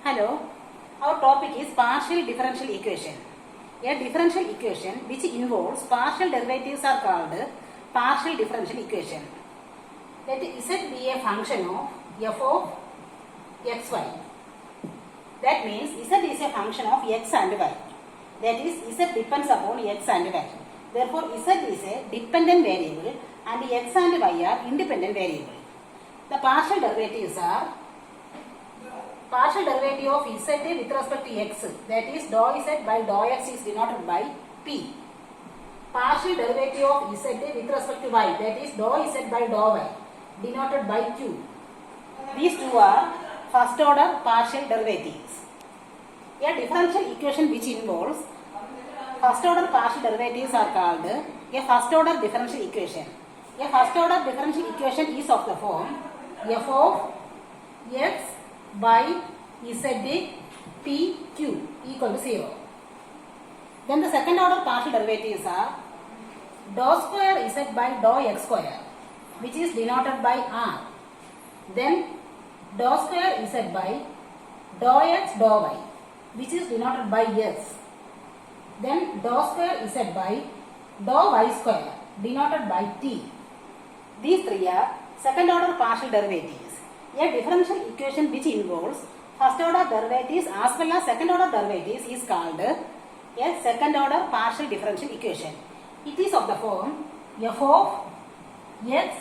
Hello, our topic is partial differential equation. A differential equation which involves partial derivatives are called partial differential equation. Let Z be a function of f of xy. That means Z is a function of x and y. That is, Z depends upon x and y. Therefore, Z is a dependent variable and x and y are independent variable. The partial derivatives are partial derivative of z with respect to x, that is dou z by dou x is denoted by p. Partial derivative of z with respect to y, that is dou z by dou y, denoted by q. These two are first order partial derivatives. A differential equation which involves first order partial derivatives are called a first order differential equation. A first order differential equation is of the form f of x by z p q equal to 0. Then the second order partial derivatives are dou square z by dou x square, which is denoted by r. Then dou square z by dou x dou y, which is denoted by s. Then dou square z by dou y square, denoted by t. These three are second order partial derivatives. A differential equation which involves first order derivatives as well as second order derivatives is called a second order partial differential equation. It is of the form f of x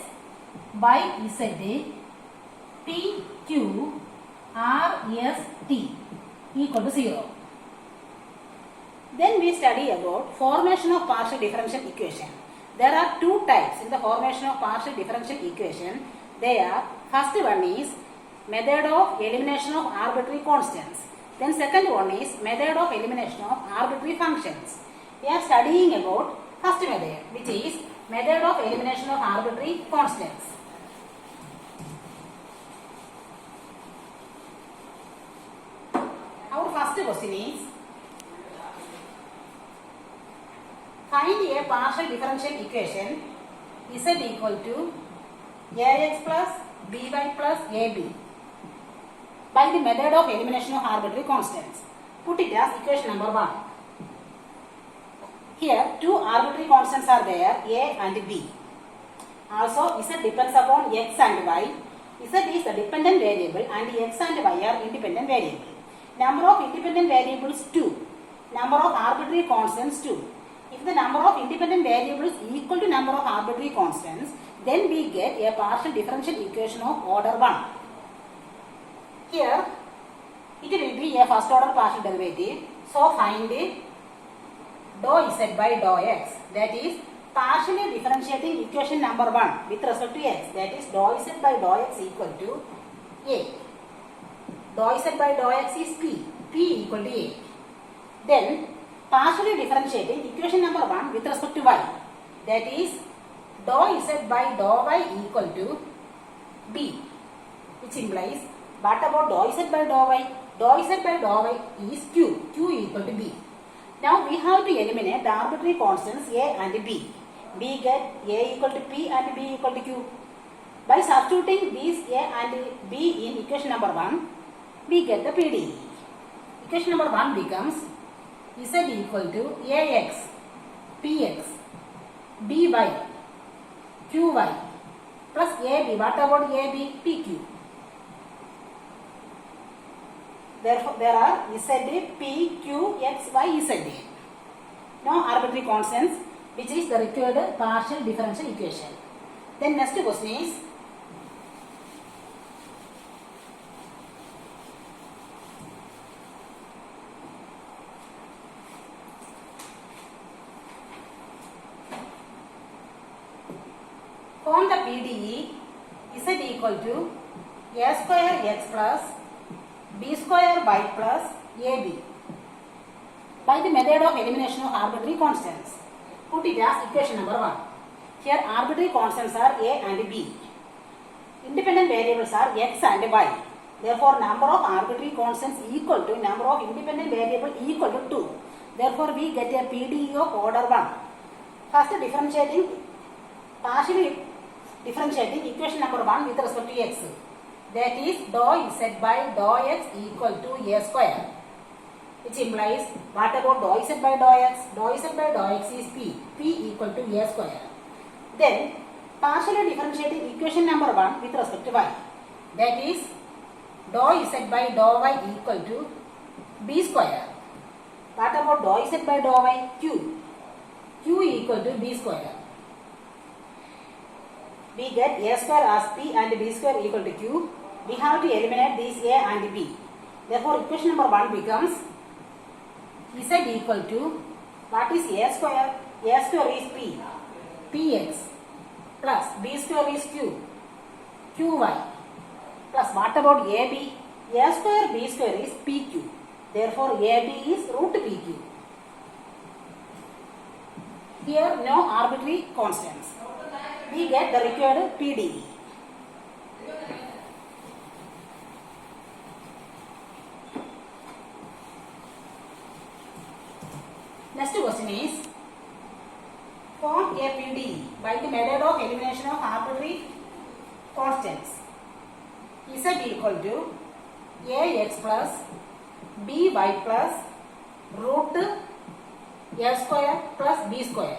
by z p q r s t equal to 0. Then we study about formation of partial differential equation. There are two types in the formation of partial differential equation. They are, first one is method of elimination of arbitrary constants. Then second one is method of elimination of arbitrary functions. We are studying about first method, which is method of elimination of arbitrary constants. Our first question is, find a partial differential equation z equal to ax plus by plus ab by the method of elimination of arbitrary constants. Put it as equation number 1. Here two arbitrary constants are there, a and b. Also z depends upon x and y. Z is the dependent variable and x and y are independent variable. Number of independent variables 2. Number of arbitrary constants 2. If the number of independent variables equal to number of arbitrary constants, then we get a partial differential equation of order 1. Here, it will be a first order partial derivative. So, find dou z by dou x. That is, partially differentiating equation number 1 with respect to x. That is, dou z by dou x equal to a. Dou z by dou x is p. P equal to a. Then, partially differentiating equation number 1 with respect to y. That is, dou z by dou y equal to b, which implies, what about dou z by dou y? Dou z by dou y is q, q equal to b. Now we have to eliminate the arbitrary constants a and b. We get a equal to p and b equal to q. By substituting these a and b in equation number 1, we get the PDE. Equation number 1 becomes z equal to ax, px, by, qy plus ab. What about ab? Pq. Therefore, there are z, p, q, x, y, z. Now arbitrary constants, which is the required partial differential equation. Then next question is, form the PDE z equal to a square x plus b square y plus ab by the method of elimination of arbitrary constants. Put it as equation number 1. Here arbitrary constants are a and b. Independent variables are x and y. Therefore, number of arbitrary constants equal to number of independent variable equal to 2. Therefore, we get a PDE of order 1. First partially differentiating equation number 1 with respect to x. that is dou z by dou x equal to a square, which implies what about dou z by dou x? Dou z by dou x is p equal to a square. Then partially differentiating equation number 1 with respect to y, that is dou z by dou y equal to b square. What about dou z by dou y? Q equal to b square. We get a square as p and b square equal to q. We have to eliminate these a and b. Therefore, equation number 1 becomes z equal to, what is a square? A square is px plus b square is qy plus what about ab? A square b square is pq. Therefore, ab is root pq. Here no arbitrary constants. We get the required PDE. Next question is, form a PDE by the method of elimination of arbitrary constants. Z equal to ax plus by plus root a square plus b square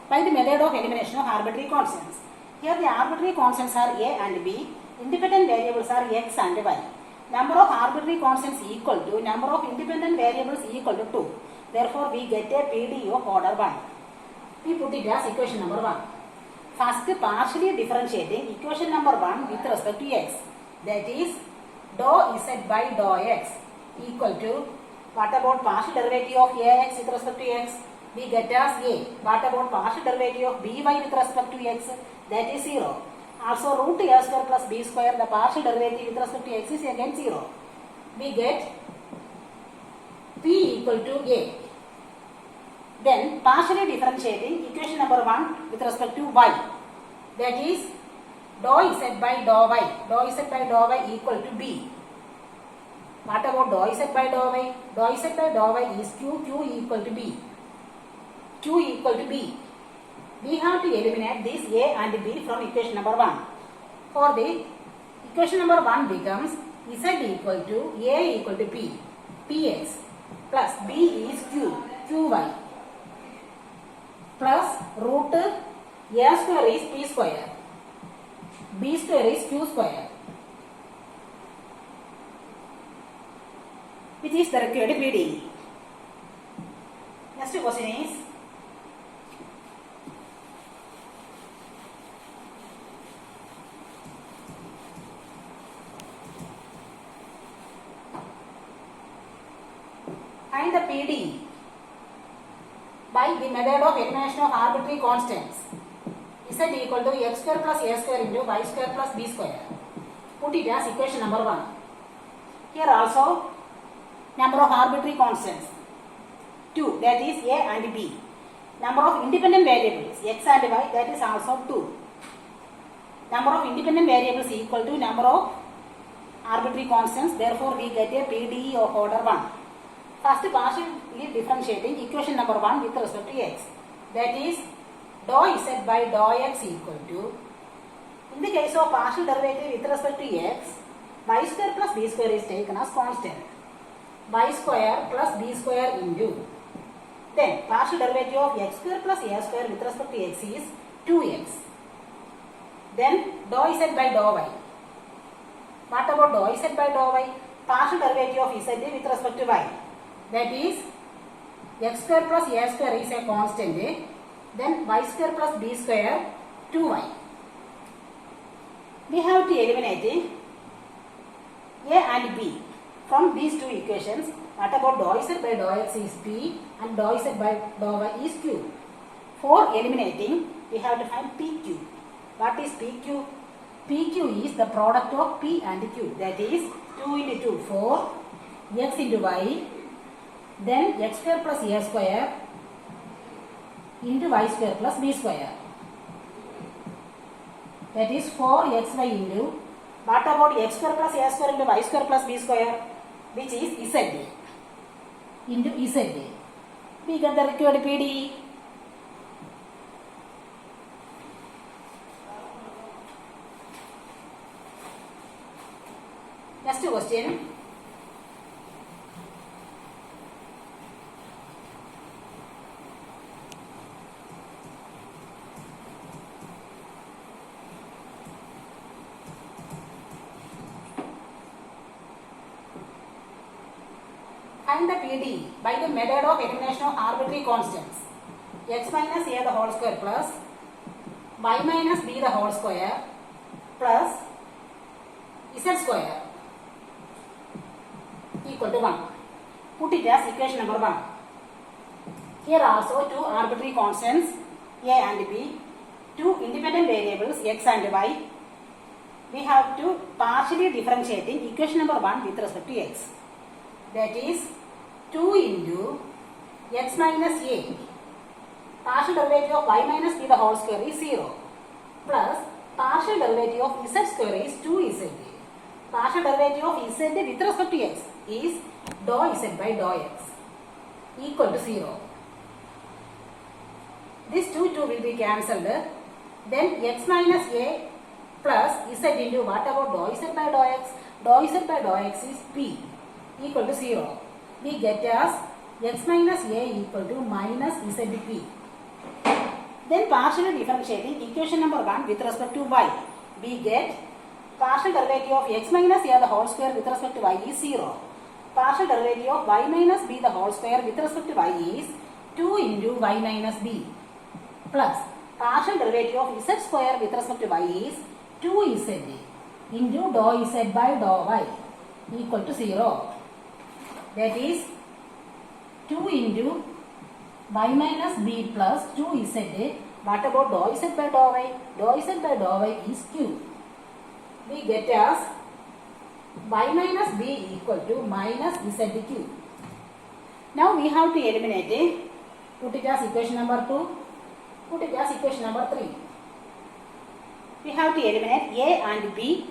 by the method of elimination of arbitrary constants. Here the arbitrary constants are a and b, independent variables are x and y. Number of arbitrary constants equal to number of independent variables equal to 2. Therefore, we get a PDE of order 1. We put it as equation number 1. First, partially differentiating equation number 1 with respect to x. That is, dou z by dou x equal to, what about partial derivative of ax with respect to x? We get as a. What about partial derivative of by with respect to x? That is 0. Also, root a square plus b square, the partial derivative with respect to x is again 0. We get p equal to a. Then, partially differentiating equation number 1 with respect to y. That is, dou z by dou y. Dou z by dou y equal to b. What about dou z by dou y? Dou z by dou y is q equal to b. Q equal to b. We have to eliminate this a and b from equation number 1. For the equation number 1 becomes z equal to a equal to p, px plus b is qy plus root a square is p square, b square is q square, which is the required PDE. Next question is, find the PDE by the method of elimination of arbitrary constants. Z equal to x square plus a square into y square plus b square. Put it as equation number 1. Here also number of arbitrary constants 2, that is a and b. Number of independent variables x and y, that is also 2. Number of independent variables equal to number of arbitrary constants. Therefore, we get a PDE of order 1. First, partially differentiating equation number 1 with respect to x. That is, dou z by dou x equal to, in the case of partial derivative with respect to x, y square plus b square is taken as constant. Y square plus b square into, then partial derivative of x square plus a square with respect to x is 2x. Then dou z by dou y. What about dou z by dou y? Partial derivative of z with respect to y. That is, x square plus a square is a constant. Then y square plus b square 2y. We have to eliminate a and b from these two equations. What about dou z by dou x is p and dou z by dou y is q. For eliminating, we have to find pq. What is pq? pq is the product of p and q. That is 2 into 2, 4, x into y, then x square plus a square into y square plus b square. That is 4xy into, what about x square plus a square into y square plus b square, which is z into z. We get the required PDE. Next question. Find the PD by the method of elimination of arbitrary constants. X minus a the whole square plus y minus b the whole square plus z square equal to 1. Put it as equation number 1. Here also two arbitrary constants a and b, two independent variables x and y. We have to partially differentiating equation number 1 with respect to x. That is 2 into x minus a, partial derivative of y minus b the whole square is 0, plus partial derivative of z square is 2z. Partial derivative of z with respect to x is dou z by dou x equal to 0. This 2 will be cancelled. Then x minus a plus z into what about dou z by dou x? Dou z by dou x is p equal to 0. We get as x minus a equal to minus zp. Then partially differentiating equation number 1 with respect to y. We get partial derivative of x minus a the whole square with respect to y is 0. Partial derivative of y minus b the whole square with respect to y is 2 into y minus b. Plus partial derivative of z square with respect to y is 2z into dou z by dou y equal to 0. That is 2 into y minus b plus 2z. What about dou z by dou y? Dou z by dou y is q. We get as y minus b equal to minus zq. Now we have to eliminate it. Put it as equation number 2. Put it as equation number 3. We have to eliminate a and b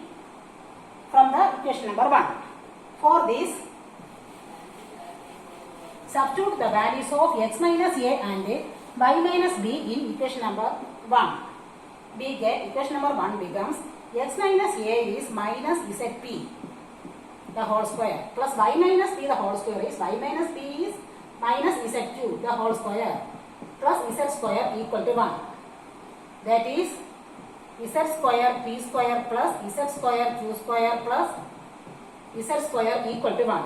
from the equation number 1. For this, substitute the values of x minus a and y minus b in equation number 1. We get equation number 1 becomes x minus a is minus zp the whole square plus y minus b the whole square is y minus b is minus zq the whole square plus z square equal to 1. That is z square p square plus z square q square plus z square equal to 1.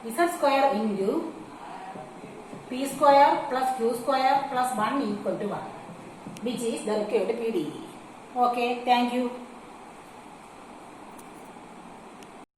Z square into p square plus q square plus 1 equal to 1, which is the required PDE. Okay, thank you.